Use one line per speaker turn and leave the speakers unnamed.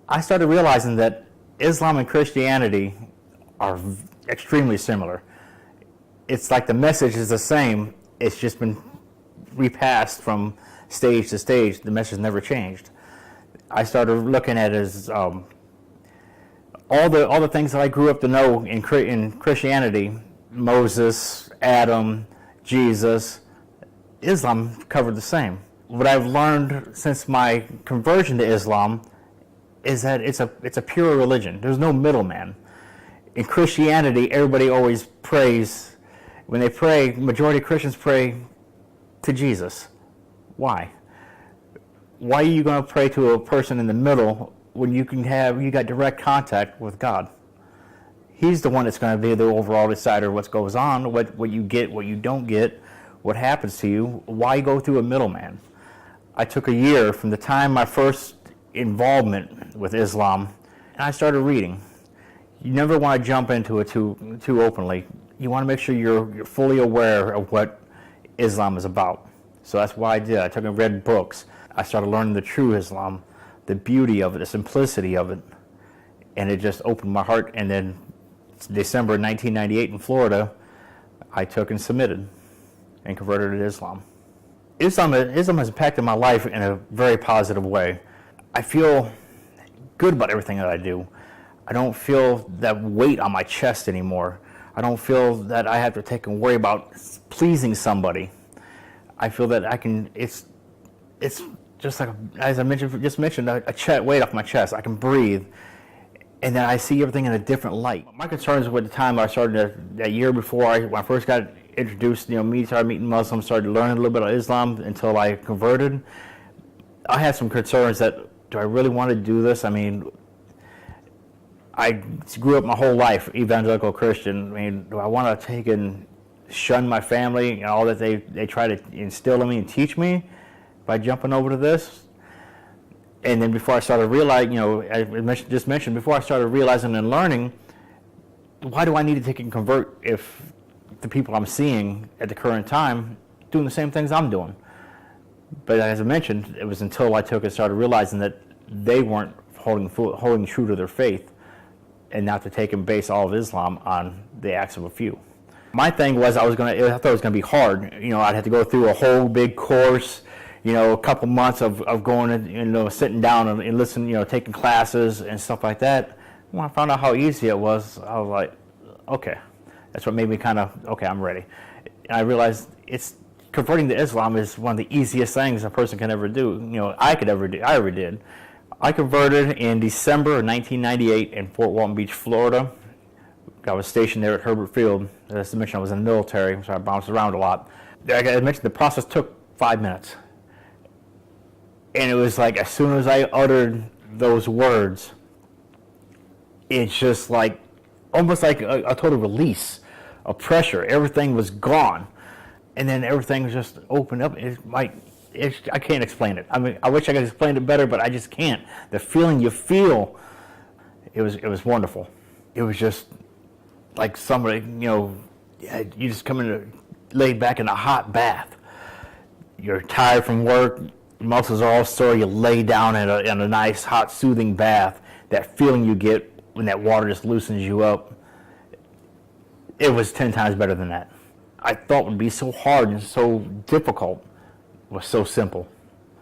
I started realizing that Islam and Christianity are extremely similar. It's like the message is the same, it's just been repassed from stage to stage. The message never changed. I started looking at it as all the things that I grew up to know in Christianity, Moses, Adam, Jesus, Islam covered the same. What I've learned since my conversion to Islam is that it's a pure religion. There's no middleman. In Christianity, everybody always prays. When they pray, majority of Christians pray to Jesus. Why? Why are you going to pray to a person in the middle when you got direct contact with God? He's the one that's going to be the overall decider of what goes on, what you get, what you don't get, what happens to you. Why go through a middleman? I took a year from the time my first involvement with Islam, and I started reading. You never want to jump into it too openly. You want to make sure you're fully aware of what Islam is about. So that's why I did. I took and read books. I started learning the true Islam, the beauty of it, the simplicity of it, and it just opened my heart. And then December 1998 in Florida, I took and submitted and converted to Islam. Islam has impacted my life in a very positive way. I feel good about everything that I do. I don't feel that weight on my chest anymore. I don't feel that I have to take and worry about pleasing somebody. I feel that I can, it's just like, as I mentioned, a weight off my chest. I can breathe, and then I see everything in a different light. My concerns with the time I started, that year before, when I first got introduced, started meeting Muslims, started learning a little bit of Islam until I converted. I had some concerns that, do I really want to do this? I mean, I grew up my whole life evangelical Christian. I mean, do I want to take and shun my family and all that they try to instill in me and teach me by jumping over to this? And then before I started realizing, before I started realizing and learning, why do I need to take and convert if the people I'm seeing at the current time doing the same things I'm doing? But as I mentioned, it was until I took and started realizing that they weren't holding true to their faith, and not to take and base all of Islam on the acts of a few. My thing was I thought it was going to be hard. I'd have to go through a whole big course, a couple months of going and sitting down and listening, taking classes and stuff like that. When I found out how easy it was, I was like, okay. That's what made me okay, I'm ready. And I realized converting to Islam is one of the easiest things a person can ever do. I ever did. I converted in December of 1998 in Fort Walton Beach, Florida. I was stationed there at Herbert Field. As I mentioned, I was in the military, so I bounced around a lot. Like I mentioned, the process took 5 minutes. And it was like, as soon as I uttered those words, it's just like, almost like a total release of pressure. Everything was gone. And then everything was just opened up. I can't explain it. I mean, I wish I could explain it better, but I just can't. The feeling you feel, it was wonderful. It was just like somebody, you just come in, laid back in a hot bath. You're tired from work, your muscles are all sore, you lay down in a nice, hot, soothing bath. That feeling you get when that water just loosens you up, it was 10 times better than that. I thought would be so hard and so difficult was so simple.